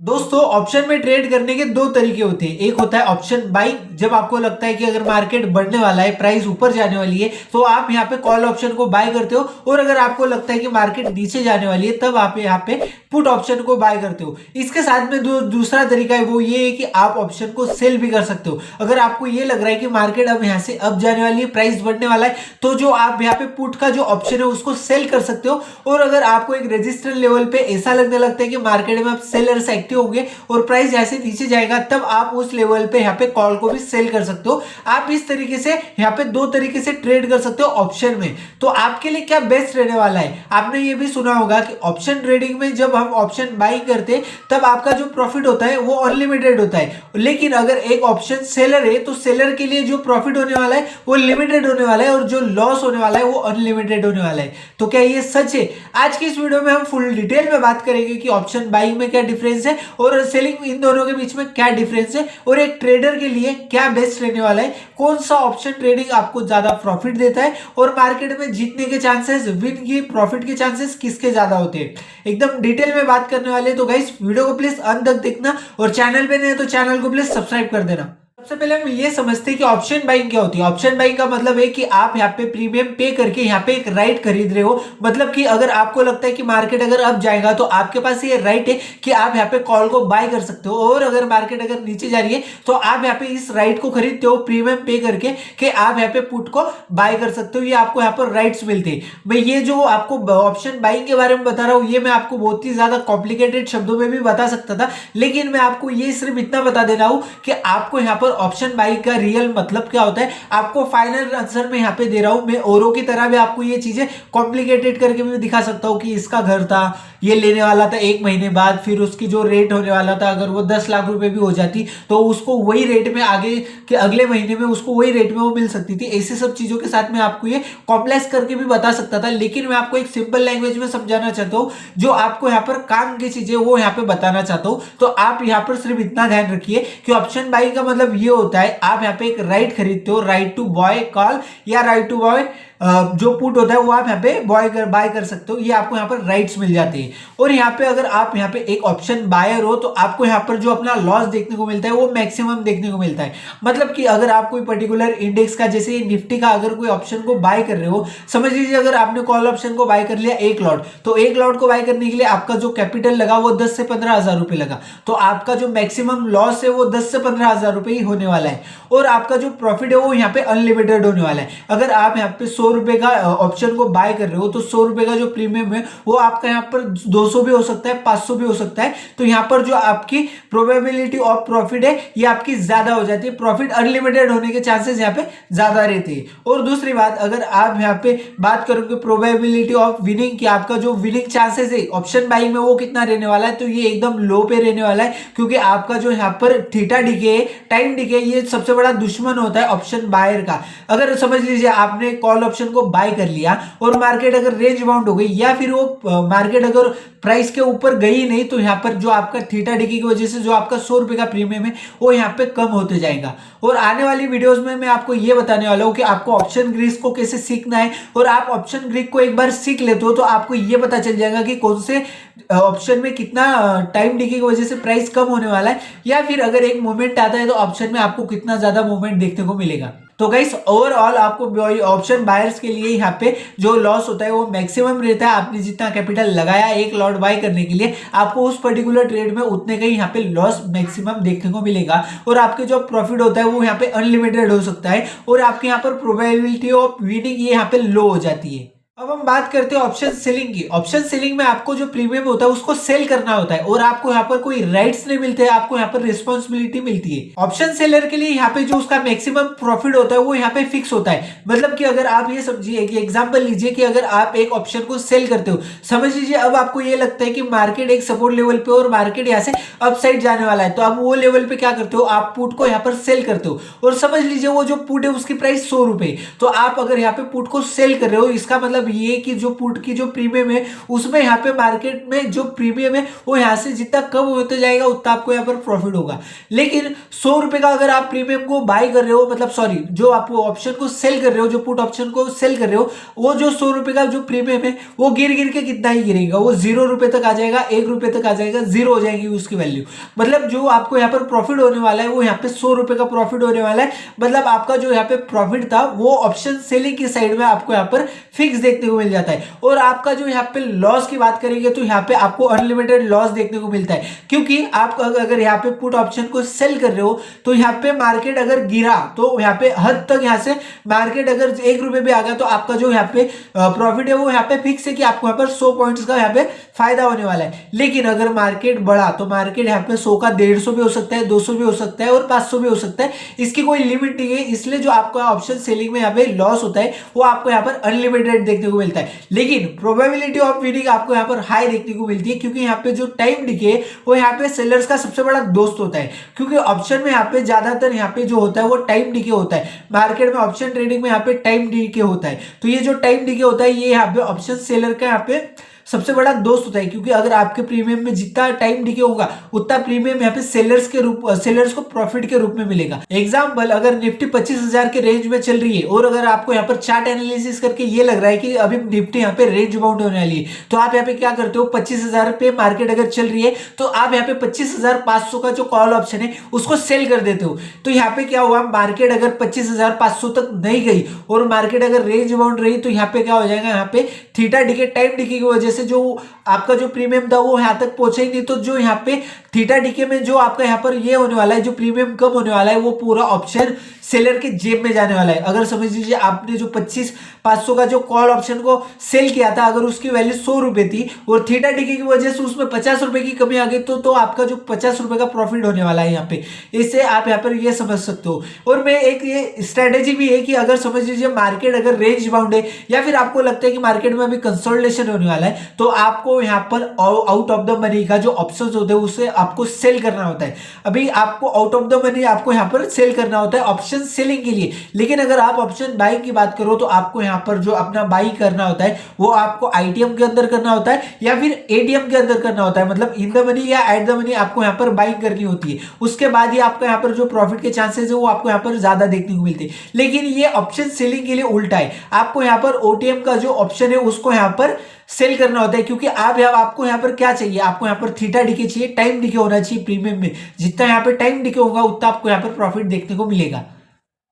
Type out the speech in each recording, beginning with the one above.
दोस्तों ऑप्शन में ट्रेड करने के दो तरीके होते हैं। एक होता है ऑप्शन बाइंग, जब आपको लगता है कि अगर मार्केट बढ़ने वाला है, प्राइस ऊपर जाने वाली है, तो आप यहाँ पे कॉल ऑप्शन को बाय करते हो। और अगर आपको लगता है कि मार्केट नीचे जाने वाली है, तब आप यहाँ पे पुट ऑप्शन को बाय करते हो। इसके साथ में दूसरा तरीका है, वो ये है कि आप ऑप्शन को सेल भी कर सकते हो। अगर आपको ये लग रहा है कि मार्केट अब यहाँ से अब जाने वाली है, प्राइस बढ़ने वाला है, तो जो आप यहाँ पे पुट का जो ऑप्शन है उसको सेल कर सकते हो। और अगर आपको एक रेजिस्टेंस लेवल पे ऐसा लगने लगता है कि मार्केट में अब सेलर्स एक्टिव होंगे और प्राइस जैसे नीचे जाएगा, तब आप उस लेवल पे यहाँ पे कॉल को भी सेल कर सकते हो। आप इस तरीके से यहाँ पे दो तरीके से ट्रेड कर सकते हो ऑप्शन में। तो आपके लिए क्या बेस्ट रहने वाला है, आपने ये भी सुना होगा कि ऑप्शन ट्रेडिंग में जब हम ऑप्शन बाई करते हैं तब आपका जो प्रॉफिट होता है वो अनलिमिटेड होता है। लेकिन अगर एक ऑप्शन सेलर है तो सेलर के लिए जो प्रॉफिट होने वाला है वो लिमिटेड होने वाला है और जो लॉस होने वाला है वो अनलिमिटेड होने वाला है। तो क्या ये सच है? आज की इस वीडियो में हम फुल डिटेल में बात करेंगे कि ऑप्शन बाइंग में क्या डिफरेंस है और सेलिंग, इन दोनों के बीच में क्या डिफरेंस है और एक ट्रेडर के लिए क्या बेस्ट रहने वाला है, कौन सा ऑप्शन ट्रेडिंग आपको ज्यादा प्रॉफिट देता है और मार्केट में जीतने के चांसेस, विन की प्रॉफिट के चांसेस किसके ज्यादा होते हैं। एकदम डिटेल में बात करने वाले हैं। तो गाइस वीडियो को प्लीज अंत तक देखना और चैनल पे नए हैं तो चैनल को प्लीज सब्सक्राइब कर देना। सबसे पहले हम ये समझते हैं कि ऑप्शन बाइंग क्या होती है। ऑप्शन बाइंग का मतलब है कि आप यहाँ पे प्रीमियम पे करके यहाँ पे एक राइट खरीद रहे हो। मतलब कि अगर आपको लगता है कि मार्केट अगर अब जाएगा तो आपके पास ये राइट है कि आप यहाँ पे कॉल को बाय कर सकते हो। और अगर मार्केट अगर नीचे जा रही है तो आप यहाँ पे इस राइट को खरीदते हो प्रीमियम पे करके कि आप यहाँ पे पुट को बाय कर सकते हो। ये आपको यहाँ पर राइट्स मिलते हैं। मैं ये जो आपको ऑप्शन बाइंग के बारे में बता रहा हूँ, ये मैं आपको बहुत ही ज्यादा कॉम्प्लिकेटेड शब्दों में भी बता सकता था, लेकिन मैं आपको ये सिर्फ इतना बता दे रहा हूँ कि आपको यहाँ पर ऑप्शन बाई का रियल मतलब क्या होता है आपको फाइनल आंसर में यहाँ पे दे रहा हूं। मैं औरों की तरह भी आपको ये चीजें कॉम्प्लिकेटेड करके भी दिखा सकता हूं कि इसका घर था, ये लेने वाला था 1 महीने बाद, फिर उसकी जो रेट होने वाला था अगर वो 10 लाख रुपए भी हो जाती तो उसको वही रेट में आगे के अगले महीने में उसको वही रेट में वो मिल सकती थी। ऐसे सब चीजों के साथ में आपको ये कॉम्प्लेक्स करके भी बता सकता था, लेकिन मैं आपको एक सिंपल लैंग्वेज में समझाना चाहता हूँ जो आपको यहाँ पर काम की चीजें वो यहाँ पे बताना चाहता हूँ। तो आप यहाँ पर सिर्फ इतना ध्यान रखिए कि ऑप्शन बाई का मतलब ये होता है आप यहाँ पे एक राइट खरीदते हो, राइट टू बॉय कॉल या राइट टू बॉय जो पुट होता है वो आप यहाँ पे बाय कर सकते हो। ये आपको यहाँ पर राइट्स मिल जाते हैं। और यहाँ पे अगर आप यहाँ पे एक ऑप्शन बायर हो तो आपको यहाँ पर जो अपना लॉस देखने को मिलता है वो मैक्सिमम देखने को मिलता है। मतलब कि अगर आप कोई पर्टिकुलर इंडेक्स का, जैसे निफ्टी का अगर कोई ऑप्शन को बाय कर रहे हो, समझ लीजिए अगर आपने कॉल ऑप्शन को बाय कर लिया एक लॉट, तो एक लॉट को बाय करने के लिए आपका जो कैपिटल लगा वो 10 से 15 हजार रुपए लगा, तो आपका जो मैक्सिमम लॉस है वो 10 से 15 हजार रुपए ही होने वाला है। और आपका जो प्रॉफिट है वो यहाँ पे अनलिमिटेड होने वाला है। अगर आप यहाँ पे 100 रुपए का ऑप्शन को बाय कर रहे हो तो 100 रुपए का जो प्रीमियम है वो आपका यहाँ पर 200 भी हो सकता है, 500 भी हो सकता है। तो यहाँ पर जो आपकी प्रोबेबिलिटी ऑफ प्रॉफिट है ये आपकी ज्यादा हो जाती है। प्रॉफिट अनलिमिटेड होने के चांसेस यहाँ पे ज्यादा रहते हैं। और दूसरी बात, अगर आप यहाँ पे बात करोगे प्रोबेबिलिटी ऑफ विनिंग की, आपका जो विनिंग चांसेस है ऑप्शन बाइंग में वो कितना रहने वाला है, तो ये एकदम लो पे रहने वाला है। क्योंकि आपका जो यहाँ पर थीटा डिके, टाइम डिके, ये सबसे बड़ा दुश्मन होता है ऑप्शन बायर का। अगर समझ लीजिए आपने कॉल ऑप्शन को बाय कर लिया और मार्केट अगर रेंज बाउंड हो गई या फिर वो मार्केट अगर प्राइस के ऊपर गई नहीं, तो यहाँ पर जो आपका थीटा डिकी की वजह से जो आपका 100 रुपए का प्रीमियम है वो यहाँ पे कम होते जाएगा। और आने वाली वीडियोस में मैं आपको ये बताने वाला हूँ कि आपको ऑप्शन ग्रीक को कैसे सीखना है। और आप ऑप्शन ग्रीक को एक बार सीख लेते हो तो आपको ये पता चल जाएगा कि कौन से ऑप्शन में कितना टाइम डिके की वजह से प्राइस कम होने वाला है, या फिर अगर एक मोमेंट आता है तो ऑप्शन में आपको कितना ज्यादा मूवमेंट देखने को मिलेगा। तो गाइस ओवरऑल आपको ऑप्शन बायर्स के लिए यहाँ पे जो लॉस होता है वो मैक्सिमम रहता है। आपने जितना कैपिटल लगाया एक लॉट बाय करने के लिए, आपको उस पर्टिकुलर ट्रेड में उतने का ही यहाँ पे लॉस मैक्सिमम देखने को मिलेगा। और आपके जो प्रॉफिट होता है वो यहाँ पे अनलिमिटेड हो सकता है और आपके यहाँ पर प्रोबेबिलिटी ऑफ विनिंग ये यहाँ पे लो हो जाती है। अब हम बात करते हैं ऑप्शन सेलिंग की। ऑप्शन सेलिंग में आपको जो प्रीमियम होता है उसको सेल करना होता है और आपको यहाँ पर कोई राइट्स नहीं मिलते हैं, आपको यहाँ पर रिस्पॉन्सिबिलिटी मिलती है। ऑप्शन सेलर के लिए यहाँ पे जो उसका मैक्सिमम प्रॉफिट होता है वो यहाँ पे फिक्स होता है। मतलब कि अगर आप ये समझिए कि एग्जांपल लीजिए कि अगर आप एक ऑप्शन को सेल करते हो, समझ लीजिए अब आपको ये लगता है कि मार्केट एक सपोर्ट लेवल पे और मार्केट यहाँ से अपसाइड जाने वाला है, तो आप वो लेवल पे क्या करते हो, आप पुट को यहाँ पर सेल करते हो। और समझ लीजिए वो जो पुट है उसकी प्राइस 100 रुपए, तो आप अगर यहाँ पे पुट को सेल कर रहे हो, इसका मतलब मतलब ये कि जो पुट की जो प्रीमियम है उसमें यहाँ पे मार्केट में जो प्रीमियम है वो यहाँ से जितना कम होते जाएगा उतना आपको यहाँ पर प्रॉफिट होगा। लेकिन 100 रुपए का अगर आप प्रीमियम को बाय कर रहे हो, मतलब सॉरी जो आप ऑप्शन को सेल कर रहे हो, जो पुट ऑप्शन को सेल कर रहे हो, वो जो 100 रुपए का जो प्रीमियम है वो गिर गिर के कितना ही गिरेगा, वो 0 रुपए तक आ जाएगा, 1 रुपए तक आ जाएगा, 0 हो जाएगी उसकी वैल्यू। मतलब जो आपको यहाँ पर प्रॉफिट होने वाला है वो यहाँ पे 100 रुपए का प्रॉफिट होने वाला है। मतलब आपका जो यहाँ पे प्रॉफिट था वो ऑप्शन सेलिंग की साइड में आपको यहाँ पर फिक्स देखने को मिल जाता है। और आपका जो यहाँ पे लॉस की बात करेंगे तो यहाँ पे आपको अनलिमिटेड लॉस देखने को मिलता है, क्योंकि आप अगर यहाँ पे पुट ऑप्शन को सेल कर रहे हो तो यहाँ पे मार्केट अगर गिरा तो यहाँ पे हद तक यहाँ से मार्केट अगर 1 रुपए भी आ गया तो आपका जो यहाँ पे प्रॉफिट है वो यहाँ पे फिक्स है कि आपको यहाँ पर 100 पॉइंट्स का यहाँ पे फायदा होने वाला है। लेकिन अगर मार्केट बढ़ा तो मार्केट यहाँ पे 100 का 150 भी हो सकता है, 200 भी हो सकता है और 500 भी हो सकता है, इसकी कोई लिमिट नहीं है। इसलिए जो आपका ऑप्शन सेलिंग में यहाँ पे लॉस होता है वो आपको यहाँ पर अनलिमिटेड देखने को मिलता है। लेकिन प्रोबेबिलिटी ऑफ विनिंग आपको यहाँ पर हाई देखने को मिलती है, क्योंकि यहाँ पे जो टाइम डिके है वो यहाँ पे सेलर्स का सबसे बड़ा दोस्त होता है। क्योंकि ऑप्शन में यहाँ पे ज्यादातर यहाँ पे जो होता है वो टाइम डिके होता है। मार्केट में ऑप्शन ट्रेडिंग में यहाँ पे टाइम डिके होता है, तो ये जो टाइम डिके होता है ये यहाँ पे ऑप्शन सेलर का यहाँ पे सबसे बड़ा दोस्त होता है। क्योंकि अगर आपके प्रीमियम में जितना टाइम डिके होगा उतना प्रीमियम यहाँ पे सेलर्स को प्रॉफिट के रूप में मिलेगा। एग्जांपल, अगर निफ्टी 25,000 के रेंज में चल रही है और अगर आपको यहाँ पर चार्ट एनालिसिस करके ये लग रहा है कि अभी निफ्टी यहाँ पे रेंज बाउंड होने वाली है, तो आप यहाँ पे क्या करते हो, 25,000 पे मार्केट अगर चल रही है तो आप यहाँ पे 25,500 का जो कॉल ऑप्शन है उसको सेल कर देते हो। तो यहाँ पे क्या हुआ, मार्केट अगर 25,500 तक नहीं गई और मार्केट अगर रेंज बाउंड रही तो यहाँ पे क्या हो जाएगा, यहाँ पे थीटा डिके टाइम डिके की वजह से जो आपका जो प्रीमियम था वो यहां तक पहुंचा ही नहीं। तो जो यहाँ पे थीटा डिके में जो आपका यहाँ पर ये होने वाला है, जो प्रीमियम कम होने वाला है वो पूरा ऑप्शन सेलर के जेब में जाने वाला है। अगर समझ लीजिए आपने जो 25,500 का जो कॉल ऑप्शन को सेल किया था, अगर उसकी वैल्यू 100 रुपए थी और थीटा डिके की वजह से उसमें 50 रुपए की कमी आ गई तो आपका जो 50 रुपए का प्रॉफिट होने वाला है यहाँ पे। इससे आप यहाँ पर ये समझ सकते हो। और मैं एक ये स्ट्रेटेजी भी है कि अगर समझ लीजिए मार्केट अगर रेंज बाउंड है या फिर आपको लगता है कि मार्केट में अभी कंसोलिडेशन होने वाला है, तो आपको यहाँ पर आउट ऑफ द मनी का जो ऑप्शन होते हैं उसे आपको सेल करना होता है। अभी आपको आउट ऑफ द मनी आपको यहाँ पर सेल करना होता है ऑप्शन सेलिंग के लिए। लेकिन अगर आप ऑप्शन बाइंग की बात करो तो आपको यहाँ पर जो अपना बाई करना होता है वो आपको आईटीएम के अंदर करना होता है या फिर एटीएम के अंदर करना होता है। मतलब इन द मनी या एट द मनी आपको यहाँ पर बाइंग करनी होती है, उसके बाद ही आपका यहाँ पर जो प्रॉफिट के चांसेस है वो आपको यहाँ पर ज्यादा देखने को मिलते हैं। लेकिन ये ऑप्शन सेलिंग के लिए उल्टा है, आपको यहाँ पर ओटीएम का जो ऑप्शन है उसको यहाँ पर सेल करना होता है। क्योंकि आपको यहाँ पर क्या चाहिए, आपको यहाँ पर थीटा डिके चाहिए, टाइम डिके होना चाहिए प्रीमियम में। जितना यहाँ पर टाइम डिके होगा उतना आपको यहाँ पर प्रॉफिट देखने को मिलेगा।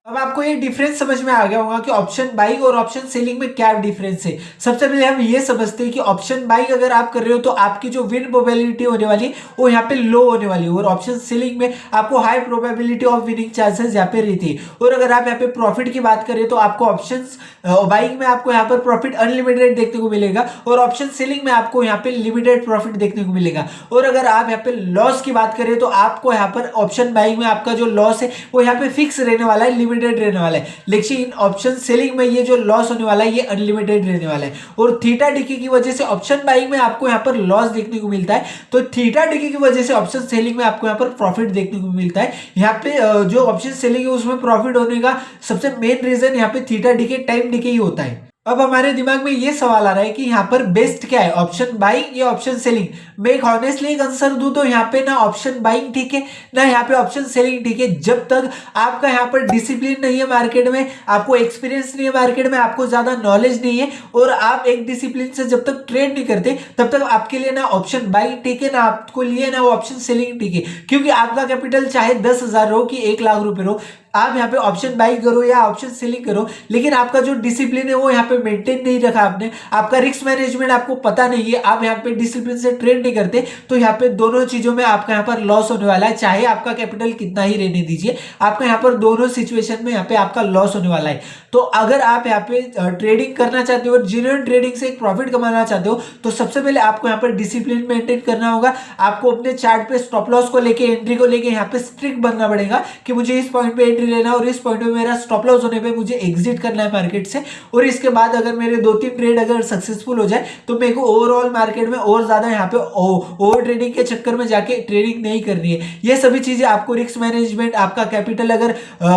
अब आपको ये डिफरेंस समझ में आ गया होगा कि ऑप्शन बाइंग और ऑप्शन सेलिंग में क्या डिफरेंस है। सबसे पहले हम ये समझते हैं कि ऑप्शन बाइंग अगर आप कर रहे हो तो आपकी जो विन प्रोबेबिलिटी होने वाली है वो यहाँ पे लो होने वाली है, और ऑप्शन सेलिंग में आपको high probability of winning chances यहाँ पे रहती है। और अगर आप यहाँ पे प्रॉफिट की बात करें तो आपको ऑप्शन बाइंग में आपको यहाँ पर प्रॉफिट अनलिमिटेड देखने को मिलेगा और ऑप्शन सेलिंग में आपको यहाँ पे लिमिटेड प्रॉफिट देखने को मिलेगा। और अगर आप यहाँ पे लॉस की बात करें तो आपको यहाँ पर ऑप्शन बाइंग में आपका जो लॉस है वो यहाँ पे फिक्स रहने वाला है, लिमिटेड रहने वाला है। लेकिन ऑप्शन सेलिंग में ये जो लॉस होने वाला है ये अनलिमिटेड रहने वाला है। और थीटा डिके की वजह से ऑप्शन बाइंग में आपको यहाँ पर लॉस देखने को मिलता है, तो थीटा डिके की वजह से ऑप्शन सेलिंग में आपको यहाँ पर प्रॉफिट देखने को मिलता है। यहाँ पे जो ऑप्शन सेलिंग है उसमें प्रॉफिट होने का सबसे मेन रीजन यहाँ पे थीटा डिके टाइम डिके ही होता है। अब हमारे दिमाग में ये सवाल आ रहा है कि यहाँ पर बेस्ट क्या है, ऑप्शन बाइंग या ऑप्शन सेलिंग। मैं एक ऑनेस्टली एक आंसर दूं तो यहाँ पे ना ऑप्शन बाइंग ठीक है ना यहाँ पे ऑप्शन सेलिंग ठीक है। जब तक आपका यहाँ पर डिसिप्लिन नहीं है मार्केट में, आपको एक्सपीरियंस नहीं है मार्केट में, आपको ज्यादा नॉलेज नहीं है और आप एक डिसिप्लिन से जब तक ट्रेड नहीं करते तब तक आपके लिए ना ऑप्शन बाइंग ठीक है ना आपको लिए ना ऑप्शन सेलिंग ठीक है। क्योंकि आपका कैपिटल चाहे 10,000 हो कि 1,00,000 रुपए हो, आप यहाँ पे ऑप्शन बाई करो या ऑप्शन सेलिंग करो, लेकिन आपका जो डिसिप्लिन है वो यहाँ पे मेंटेन नहीं रखा आपने, आपका रिस्क मैनेजमेंट आपको पता नहीं है, आप यहाँ पे डिसिप्लिन से ट्रेड नहीं करते, तो यहाँ पे दोनों चीजों में आपका यहाँ पर लॉस होने वाला है। चाहे आपका कैपिटल कितना ही रहने दीजिए, आपका यहाँ पर दोनों सिचुएशन में यहाँ पे आपका लॉस होने वाला है। तो अगर आप यहाँ पे ट्रेडिंग करना चाहते हो और जेन्युइन ट्रेडिंग से एक प्रॉफिट कमाना चाहते हो तो सबसे पहले आपको यहाँ पर डिसिप्लिन मेंटेन करना होगा। आपको अपने चार्ट पे स्टॉप लॉस को लेके, एंट्री को लेके यहाँ पे स्ट्रिक्ट बनना पड़ेगा कि मुझे इस पॉइंट पे एंट्री लेना है और इस पॉइंट पे मेरा स्टॉप लॉस होने पे मुझे एग्जिट करना है मार्केट से। और इसके बाद अगर मेरे 2-3 ट्रेड अगर सक्सेसफुल हो जाए तो मेरे को ओवरऑल मार्केट में और ज्यादा यहाँ पे ओवर ट्रेडिंग के चक्कर में जाके ट्रेडिंग नहीं करनी है। ये सभी चीजें आपको रिस्क मैनेजमेंट, आपका कैपिटल अगर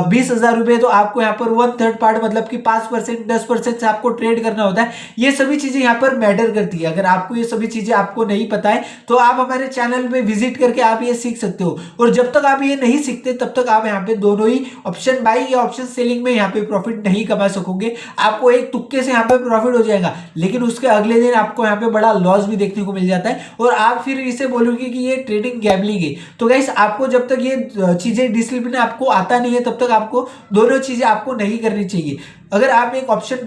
20,000 रुपए तो आपको यहाँ पर 1/3 पार्ट मतलब कि 5% 10% से आपको ट्रेड करना होता है। ये सभी चीजें यहाँ पर मैटर करती है। अगर आपको ये सभी चीजें आपको नहीं पता है तो आप हमारे चैनल में विजिट करके आप ये सीख सकते हो। और जब तक आप ये नहीं सीखते तब तक आप यहाँ पे दोनों ही ऑप्शन बाइंग या ऑप्शन सेलिंग में यहाँ पे प्रॉफिट नहीं कमा सकोगे। आपको एक तुक्के से यहाँ पे प्रॉफिट हो जाएगा, लेकिन उसके अगले दिन आपको यहाँ पे बड़ा लॉस भी देखने को मिल जाता है और आप फिर इसे बोलोगे कि ये ट्रेडिंग गैम्बलिंग है। तो गाइस आपको जब तक ये चीजें डिसिप्लिन आपको आता नहीं है तब तक आपको दोनों चीजें आपको नहीं करनी चाहिए। अगर आप एक ऑप्शन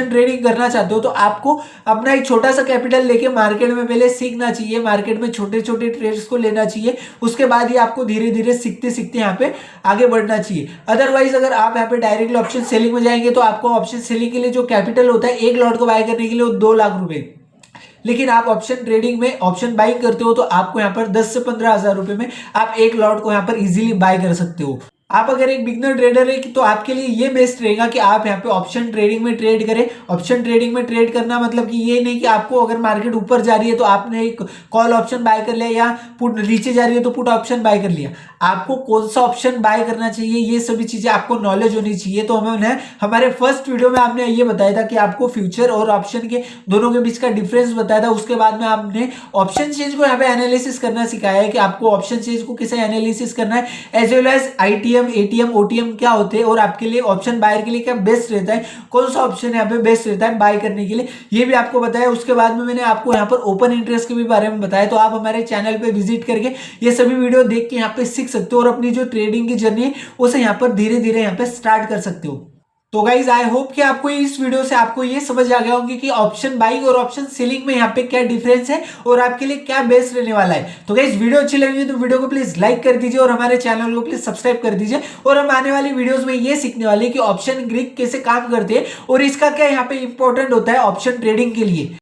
ट्रेडिंग करना चाहते हो तो आपको अपना एक छोटा सा कैपिटल लेके मार्केट में पहले सीखना चाहिए, मार्केट में छोटे छोटे ट्रेड्स को लेना चाहिए। उसके बाद ही आपको धीरे धीरे सीखते सीखते यहाँ पे आगे बढ़ना चाहिए। अदरवाइज अगर आप यहाँ पे डायरेक्टली ऑप्शन सेलिंग में जाएंगे तो आपको ऑप्शन सेलिंग के लिए जो कैपिटल होता है एक लॉट को बाय करने के लिए वो 2 लाख रुपए, लेकिन आप ऑप्शन ट्रेडिंग में ऑप्शन बाइंग करते हो तो आपको यहाँ पर 10 से 15,000 रुपए में आप एक लॉट को यहाँ पर इजीली बाय कर सकते हो। आप अगर एक बिगनर ट्रेडर है तो आपके लिए ये बेस्ट रहेगा कि आप यहाँ पे ऑप्शन ट्रेडिंग में ट्रेड करें। ऑप्शन ट्रेडिंग में ट्रेड करना मतलब कि ये नहीं कि आपको अगर मार्केट ऊपर जा रही है तो आपने एक कॉल ऑप्शन बाय कर लिया या पुट नीचे जा रही है तो पुट ऑप्शन बाय कर लिया। आपको कौन सा ऑप्शन बाय करना चाहिए ये सभी चीजें आपको नॉलेज होनी चाहिए। तो हमने हमारे फर्स्ट वीडियो में आपने ये बताया था कि आपको फ्यूचर और ऑप्शन के दोनों के बीच का डिफरेंस बताया था। उसके बाद में आपने ऑप्शन चेंज को यहाँ पे एनालिसिस करना सिखाया है कि आपको ऑप्शन चेंज को कैसे एनालिसिस करना है, as well as ITM ATM OTM क्या होते हैं और आपके लिए ऑप्शन बायर के लिए क्या बेस्ट रहता है, कौन सा ऑप्शन यहाँ पे बेस्ट रहता है बाय करने के लिए, ये भी आपको बताया। उसके बाद में मैंने आपको यहाँ पर ओपन इंटरेस्ट के भी बारे में बताया। तो आप हमारे चैनल पे विजिट करके ये सभी वीडियो देख के यहाँ पे सीख सकते हो और अपनी जो ट्रेडिंग की जर्नी है उसे यहाँ पर धीरे धीरे यहाँ पे स्टार्ट कर सकते हो। तो गाइज आई होप कि आपको इस वीडियो से आपको ये समझ आ गया होगा कि ऑप्शन बाइंग और ऑप्शन सेलिंग में यहाँ पे क्या डिफरेंस है और आपके लिए क्या बेस्ट रहने वाला है। तो गाइज वीडियो अच्छी लगी तो वीडियो को प्लीज लाइक कर दीजिए और हमारे चैनल को प्लीज सब्सक्राइब कर दीजिए। और हम आने वाली वीडियोस में ये सीखने वाले कि ऑप्शन ग्रीक कैसे काम करते हैं और इसका क्या यहाँ पे इंपॉर्टेंट होता है ऑप्शन ट्रेडिंग के लिए।